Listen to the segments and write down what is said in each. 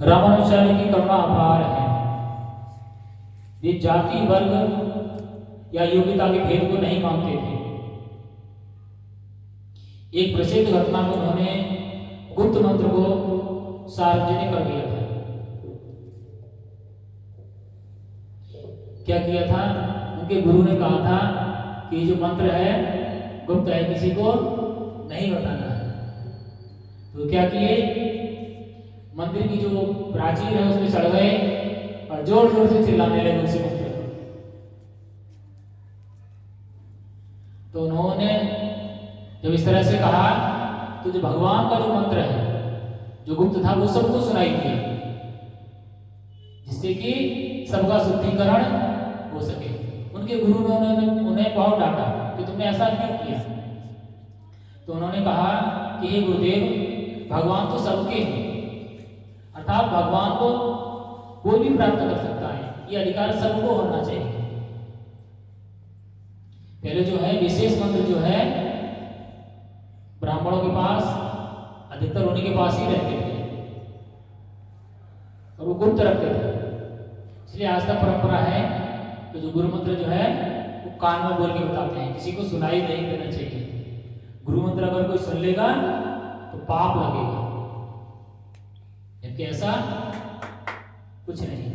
रामानुजाचार्य की करुणा अपार है। वे जाति वर्ग या योग्यता के भेद को नहीं मानते थे। एक प्रसिद्ध घटना में उन्होंने गुप्त मंत्र को सार्वजनिक कर दिया था। क्या किया था? उनके गुरु ने कहा था कि ये जो मंत्र है गुप्त है, किसी को नहीं बताना है। तो क्या किए? मंदिर की जो प्राचीर है उसमें चढ़ गए और जोर जोर से चिल्लाने लगे उसी मंत्र को। तो उन्होंने जब इस तरह से कहा तो जो भगवान का जो मंत्र है जो गुप्त था वो सबको सुनाई दिया, जिससे कि सबका शुद्धिकरण हो सके। उनके गुरु ने उन्हें बहुत डांटा कि तुमने ऐसा क्यों किया। तो उन्होंने कहा कि हे गुरुदेव, भगवान तो सबके हैं, अर्थात भगवान को कोई भी प्राप्त कर सकता है, ये अधिकार सबको होना चाहिए। पहले जो है विशेष मंत्र जो है ब्राह्मणों के पास, अधिकतर उन्हीं के पास ही रहते थे और वो गुप्त रखते थे। इसलिए आज तक परंपरा है कि जो गुरु मंत्र जो है वो कान में बोल के बताते हैं, किसी को सुनाई नहीं देना चाहिए। गुरु मंत्र अगर कोई सुन लेगा तो पाप लगेगा, जबकि ऐसा कुछ नहीं।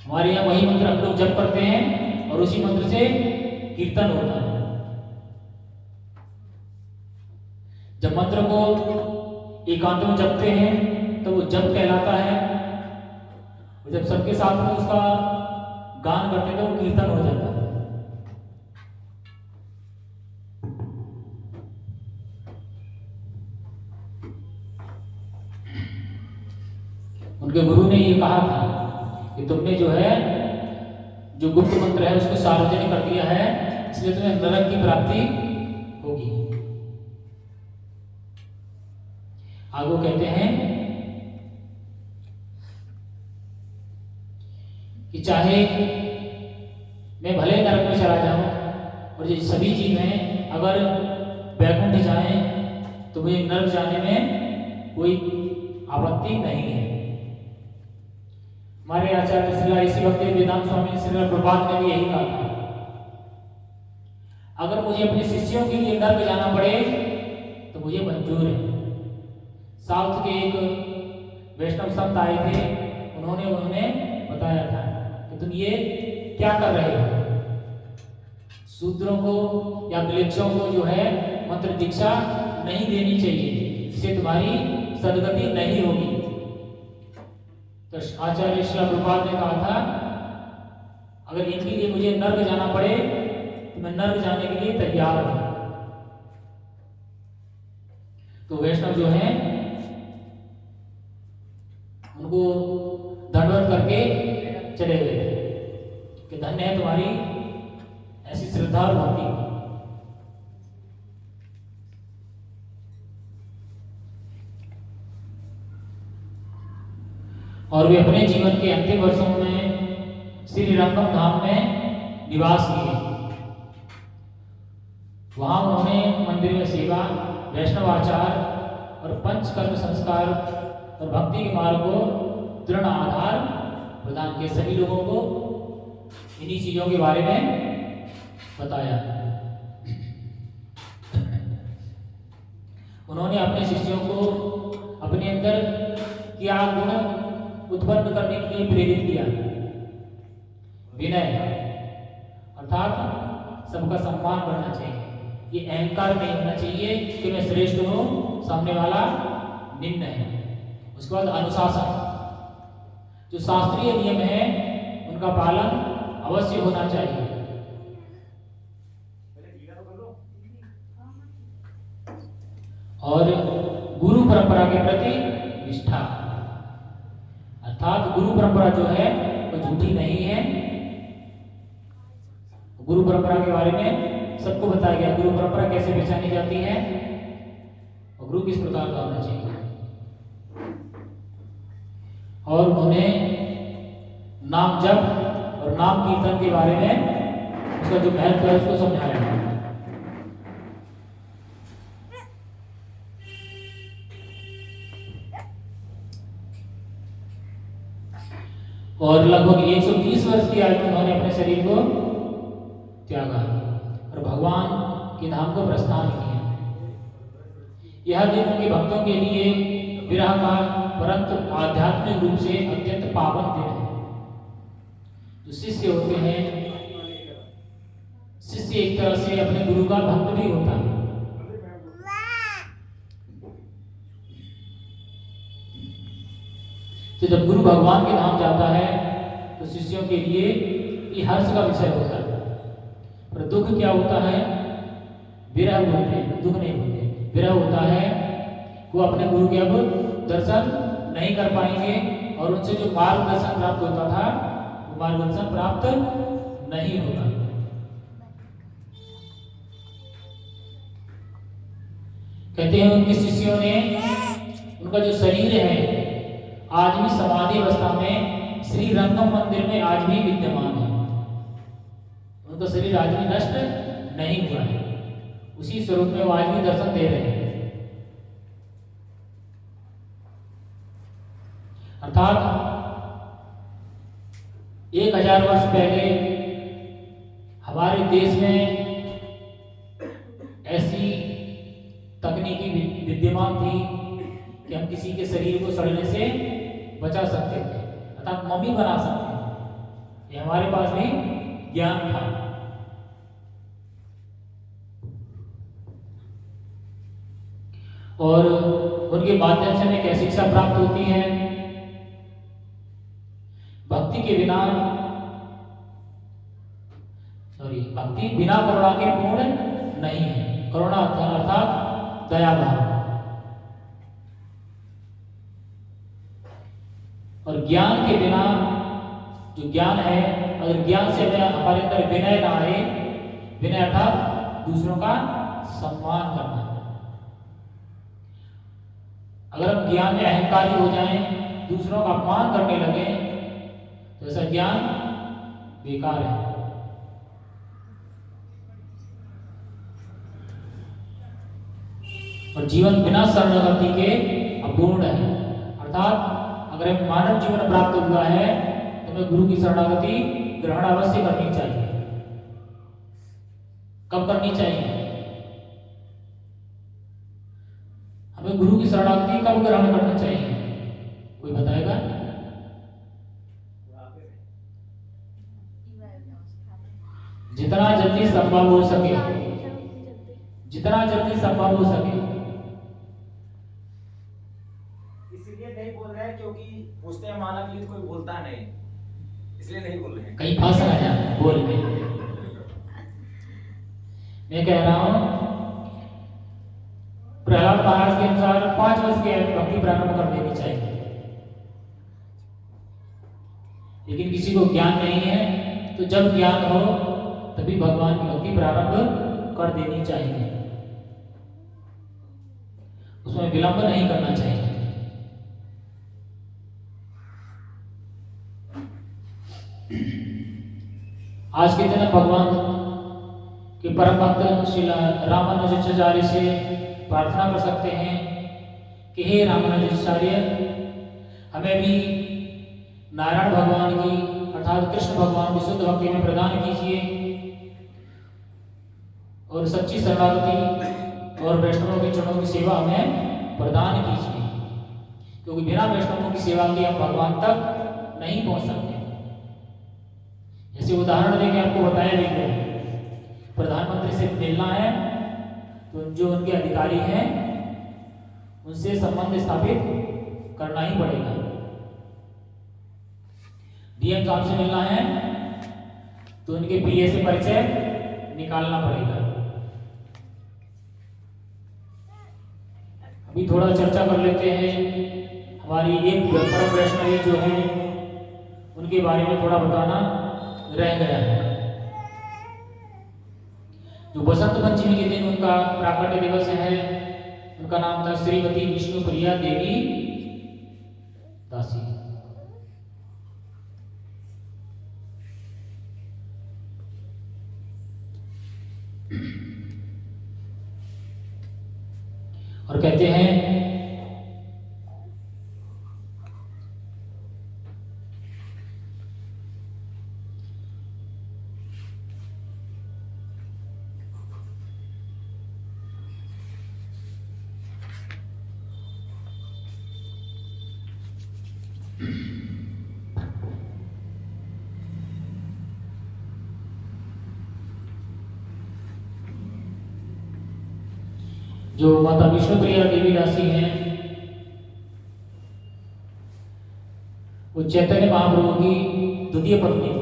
हमारे यहाँ वही मंत्र हम लोग जप करते हैं और उसी मंत्र से कीर्तन होता है। जब मंत्र को एकांत में जपते हैं तो वो जप कहलाता है, और जब सबके साथ में उसका गान करते हैं तो वो कीर्तन हो जाता है। उनके गुरु ने ये कहा था कि तुमने जो है जो गुप्त मंत्र है उसको सार्वजनिक कर दिया है, इसलिए तुम्हें नरक की प्राप्ति होगी। आगे कहते हैं कि चाहे मैं भले नरक में चला जाऊं और ये सभी जीवें अगर वैकुंठ जाएं तो मुझे नरक जाने में कोई आपत्ति नहीं है। हमारे आचार्य श्री इसी वक्त वेदांत स्वामी श्री प्रभुपाद ने भी यही कहा था, अगर मुझे अपने शिष्यों के लिए नरक जाना पड़े तो मुझे मंजूर है। साउथ के एक वैष्णव संत आए थे, उन्होंने बताया था कि तुम ये क्या कर रहे हो, शूद्रों को या म्लेच्छों को जो है मंत्र दीक्षा नहीं देनी चाहिए, इससे तुम्हारी सदगति नहीं होगी। तो आचार्य श्री प्रभुपाद ने कहा था अगर इनके लिए मुझे नर्क जाना पड़े तो मैं नर्क जाने के लिए तैयार हूं। तो वैष्णव जो है उनको दंडवत करके चले गए कि धन्य है तुम्हारी ऐसी श्रद्धा और भक्ति। और वे अपने जीवन के अंतिम वर्षों में श्री रंगम धाम में निवास किए। वहां उन्होंने मंदिर में सेवा, वैष्णव आचार और पंचकर्म संस्कार और भक्ति के मार्ग को दृढ़ आधार प्रदान किए। सभी लोगों को इन्हीं चीजों के बारे में बताया। उन्होंने अपने शिष्यों को अपने अंदर क्या गुण उत्पन्न करने के लिए प्रेरित किया। विनय अर्थात सबका सम्मान करना चाहिए, ये अहंकार नहीं होना चाहिए कि मैं श्रेष्ठ हूं, सामने वाला निम्न है। उसके बाद अनुशासन, जो शास्त्रीय नियम है उनका पालन अवश्य होना चाहिए। और गुरु परंपरा के प्रति निष्ठा, अर्थात गुरु परंपरा जो है वो झूठी नहीं है। गुरु परंपरा के बारे में सबको बताया गया, गुरु परंपरा कैसे पहचानी जाती है और गुरु किस प्रकार का होना चाहिए। और उन्होंने नाम जप और नाम कीर्तन के बारे में उसका जो महत्व है उसको समझाया। और लगभग 130 वर्ष की आयु में उन्होंने अपने शरीर को त्यागा और भगवान के धाम को प्रस्थान किया। यह दिन उनके भक्तों के लिए विरह का परंतु आध्यात्मिक रूप से अत्यंत पावन दिन है। जो शिष्य होते हैं, शिष्य एक तरह से अपने गुरु का भक्त भी होता है। तो जब गुरु भगवान के धाम जाता है तो शिष्यों के लिए ये हर्ष का विषय होता है। पर दुख क्या होता है? विरह बोलते हैं, दुख नहीं बोलते। विरह होता है वो अपने गुरु के अब दर्शन नहीं कर पाएंगे और उनसे जो मार्गदर्शन प्राप्त होता था वो मार्गदर्शन प्राप्त नहीं होगा। कहते हैं उनके शिष्यों ने, उनका जो शरीर है आज भी समाधि अवस्था में श्री रंगम मंदिर में आज भी विद्यमान है। उनका शरीर आज भी नष्ट नहीं हुआ है, उसी स्वरूप में वो आज भी दर्शन दे रहे हैं। अर्थात 1000 वर्ष पहले हमारे देश में ऐसी तकनीकी विद्यमान थी कि हम किसी के शरीर को सड़ने से बचा सकते थे, अर्थात मम्मी बना सकते हैं। ये हमारे पास भी ज्ञान था। और उनके माध्यम से हमें क्या शिक्षा प्राप्त होती है? भक्ति के बिना भक्ति बिना करुणा के पूर्ण नहीं है। करुणा अर्थात दया भाव। और ज्ञान के बिना, जो ज्ञान है, अगर ज्ञान से हमारे अंदर विनय ना आए, विनय अर्थात दूसरों का सम्मान करना। अगर हम ज्ञान में अहंकारी हो जाएं, दूसरों का अपमान करने लगे, तो ऐसा ज्ञान बेकार है। और जीवन बिना शरणागति के अपूर्ण है। अर्थात अगर हमें मानव जीवन प्राप्त हुआ है तो हमें गुरु की शरणागति ग्रहण अवश्य करनी चाहिए। कब करनी चाहिए? हमें गुरु की शरणागति कब ग्रहण करना चाहिए? कोई बताएगा? जितना जल्दी संभव हो सके, जितना जल्दी संभव हो सके। इसलिए नहीं बोल रहे हैं क्योंकि पूछते हैं मानव के लिए कोई बोलता नहीं, इसलिए नहीं बोल रहे हैं। कहीं फंस ना जाए बोल में। मैं कह रहा हूं प्रहलाद महाराज के अनुसार 5 वर्ष की आयु में भक्ति प्रारंभ कर देनी चाहिए। लेकिन किसी को ज्ञान नहीं है तो जब ज्ञान हो तभी भगवान की भक्ति प्रारंभ कर देनी चाहिए, उसमें विलंब नहीं करना चाहिए। आज के दिन भगवान के परम भक्त श्री रामानुजाचार्य से प्रार्थना कर सकते हैं कि हे रामानुजाचार्य, हमें भी नारायण भगवान की अर्थात कृष्ण भगवान की शुद्ध भक्ति में प्रदान कीजिए और सच्ची शरणागति और वैष्णवों के चरणों की सेवा हमें प्रदान कीजिए, क्योंकि बिना वैष्णवों की सेवा के हम भगवान तक नहीं पहुंच सकते। जैसे उदाहरण देके आपको बताया भी गया है, प्रधानमंत्री से मिलना है तो जो उनके अधिकारी हैं उनसे संबंध स्थापित करना ही पड़ेगा। डीएम साहब से मिलना है तो उनके पीए से परिचय निकालना पड़ेगा। अभी थोड़ा चर्चा कर लेते हैं, हमारी एक परम वैष्णवी जो है उनके बारे में थोड़ा बताना रह गया है। जो बसंत पंचमी के दिन उनका प्राकट्य दिवस है, उनका नाम था श्रीमती विष्णुप्रिया देवी दासी। और कहते हैं जो माता विष्णुप्रिया देवी दासी हैं, वो चैतन्य महाप्रभु की द्वितीय पत्नी थी।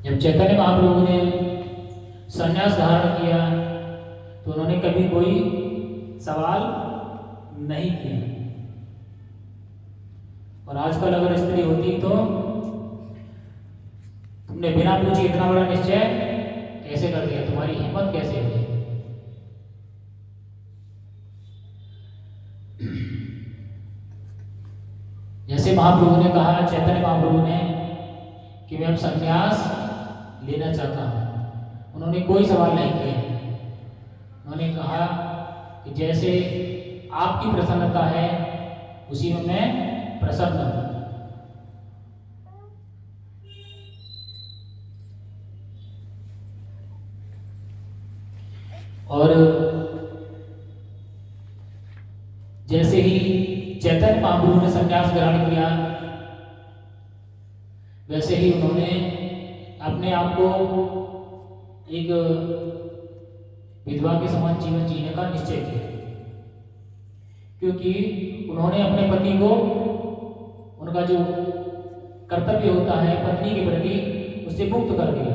जब चैतन्य महाप्रभु ने संन्यास धारण किया तो उन्होंने कभी कोई सवाल नहीं किया। और आजकल अगर स्त्री होती तो तुमने बिना पूछे इतना बड़ा निश्चय कैसे कर दिया, तुम्हारी हिम्मत कैसे हुई? जैसे महाप्रभु ने कहा, चैतन्य महाप्रभु ने, कि मैं अब संन्यास लेना चाहता हूं, उन्होंने कोई सवाल नहीं किया। उन्होंने कहा कि जैसे आपकी प्रसन्नता है उसी में मैं प्रसन्न हूं। और जैसे ही चैतन्य महाप्रभु ने संन्यास ग्रहण किया, वैसे ही उन्होंने अपने आप को एक विधवा के समान जीवन जीने का निश्चय किया, क्योंकि उन्होंने अपने पति को, उनका जो कर्तव्य होता है पत्नी के प्रति, उससे मुक्त कर दिया।